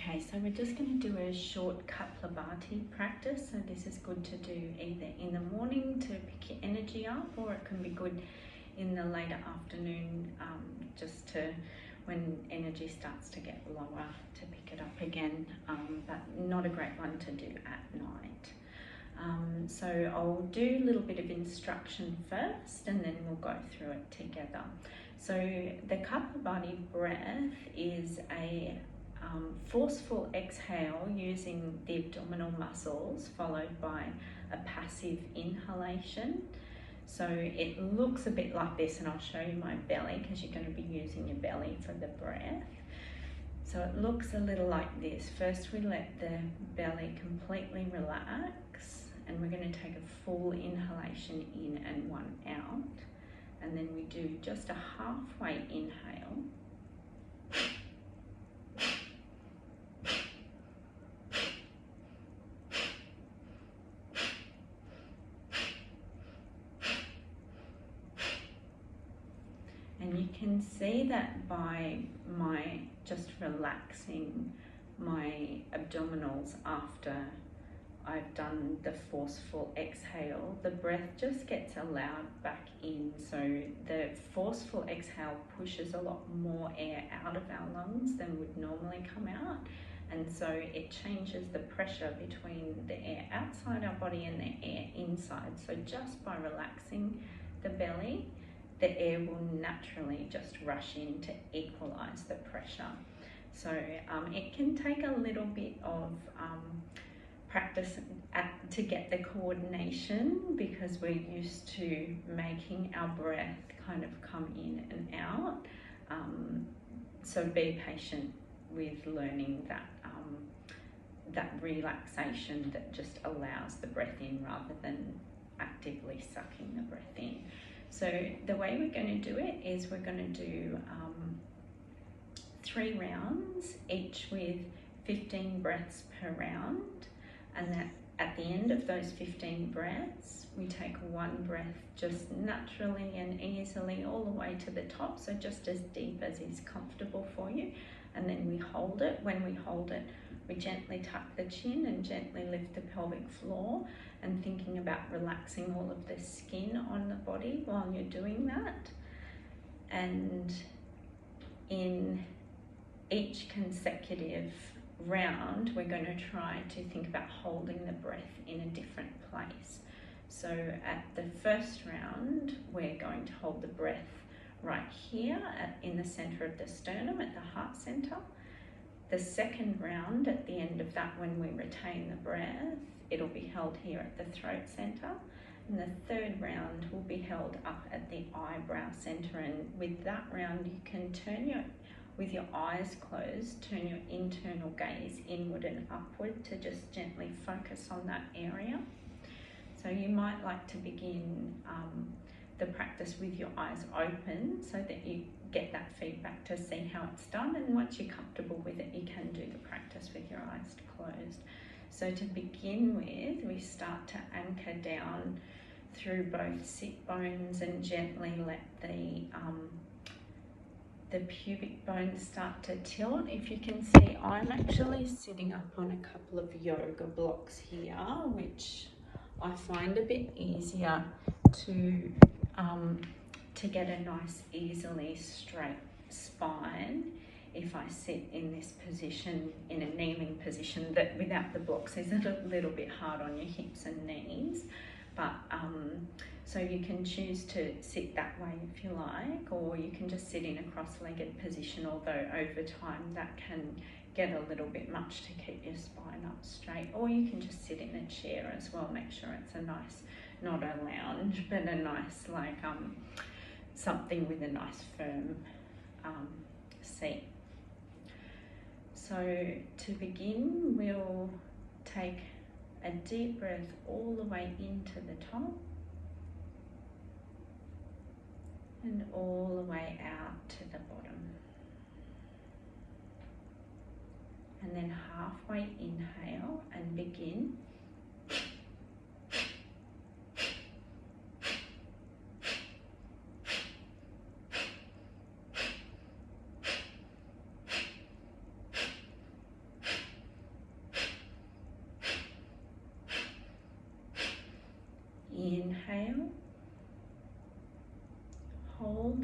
Okay, so we're just going to do a short Kapalabhati practice. So this is good to do either in the morning to pick your energy up, or it can be good in the later afternoon, just to, when energy starts to get lower, to pick it up again, but not a great one to do at night. So I'll do a little bit of instruction first and then we'll go through it together. So the Kapalabhati breath is a forceful exhale using the abdominal muscles, followed by a passive inhalation. So it looks a bit like this, and I'll show you my belly because you're going to be using your belly for the breath. So it looks a little like this. First we let the belly completely relax, and we're going to take a full inhalation in and one out, and then we do just a halfway inhale. And you can see that by my just relaxing my abdominals after I've done the forceful exhale, the breath just gets allowed back in. So the forceful exhale pushes a lot more air out of our lungs than would normally come out. And so it changes the pressure between the air outside our body and the air inside. So just by relaxing the belly, the air will naturally just rush in to equalize the pressure. So it can take a little bit of practice to get the coordination, because we're used to making our breath kind of come in and out. So be patient with learning that that relaxation that just allows the breath in rather than actively sucking the breath in. So the way we're going to do it is we're going to do 3 rounds, each with 15 breaths per round, and that at the end of those 15 breaths we take one breath just naturally and easily all the way to the top, so just as deep as is comfortable for you, and then we hold it. When we hold it, we gently tuck the chin and gently lift the pelvic floor, and thinking about relaxing all of the skin on the body while you're doing that. And in each consecutive round, we're going to try to think about holding the breath in a different place. So at the first round, we're going to hold the breath right here in the center of the sternum at the heart center. The second round, at the end of that, when we retain the breath, it'll be held here at the throat center. And the third round will be held up at the eyebrow center. And with that round, you can turn with your eyes closed, turn your internal gaze inward and upward to just gently focus on that area. So you might like to begin the practice with your eyes open so that you get that feedback to see how it's done, and once you're comfortable with it, you can do the practice with your eyes closed. So to begin with, we start to anchor down through both sit bones and gently let the pubic bones start to tilt. If you can see, I'm actually sitting up on a couple of yoga blocks here, which I find a bit easier to get a nice, easily straight spine if I sit in this position, in a kneeling position, that without the blocks is a little bit hard on your hips and knees. But so you can choose to sit that way if you like, or you can just sit in a cross-legged position, although over time that can get a little bit much to keep your spine up straight. Or you can just sit in a chair as well. Make sure it's a nice, not a lounge, but a nice, like something with a nice firm seat. So to begin, we'll take a deep breath all the way into the top and all the way out to the bottom. And then halfway inhale and begin.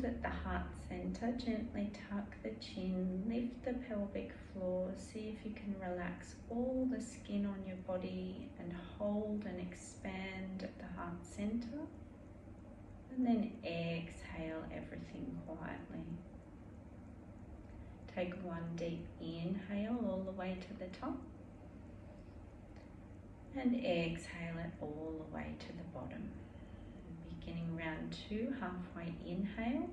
round at the heart center, gently tuck the chin, lift the pelvic floor, see if you can relax all the skin on your body and hold and expand at the heart center. And then exhale everything quietly. Take one deep inhale all the way to the top. And exhale it all the way to the bottom. Beginning round 2, halfway inhale.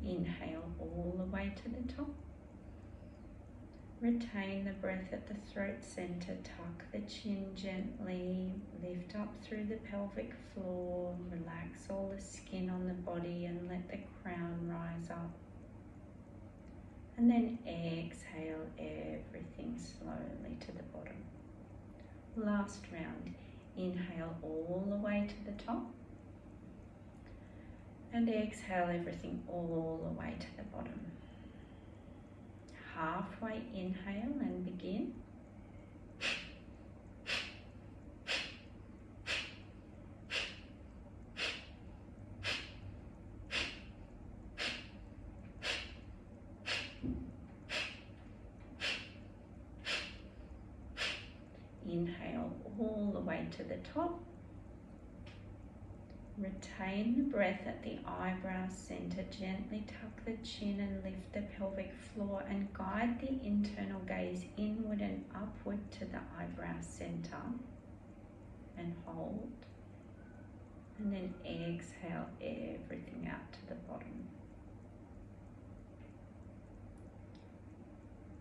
Inhale all the way to the top. Retain the breath at the throat center, tuck the chin gently, lift up through the pelvic floor, relax all the skin on the body and let the crown rise up. And then exhale everything slowly to the bottom. Last round, inhale all the way to the top. And exhale everything all the way to the bottom. Halfway inhale and begin. Inhale all the way to the top. Retain the breath at the eyebrow center. Gently tuck the chin and lift the pelvic floor and guide the internal gaze inward and upward to the eyebrow center. And hold. And then exhale everything out to the bottom.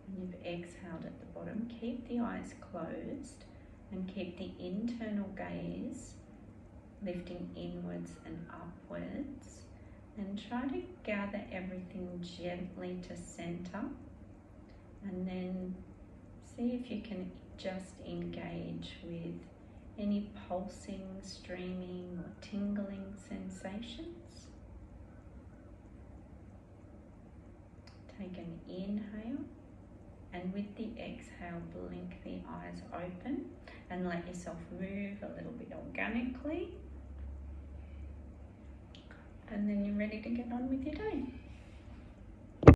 When you've exhaled at the bottom, keep the eyes closed and keep the internal gaze lifting inwards and upwards, and try to gather everything gently to center, and then see if you can just engage with any pulsing, streaming or tingling sensations. Take an inhale, and with the exhale blink the eyes open and let yourself move a little bit organically. And then you're ready to get on with your day.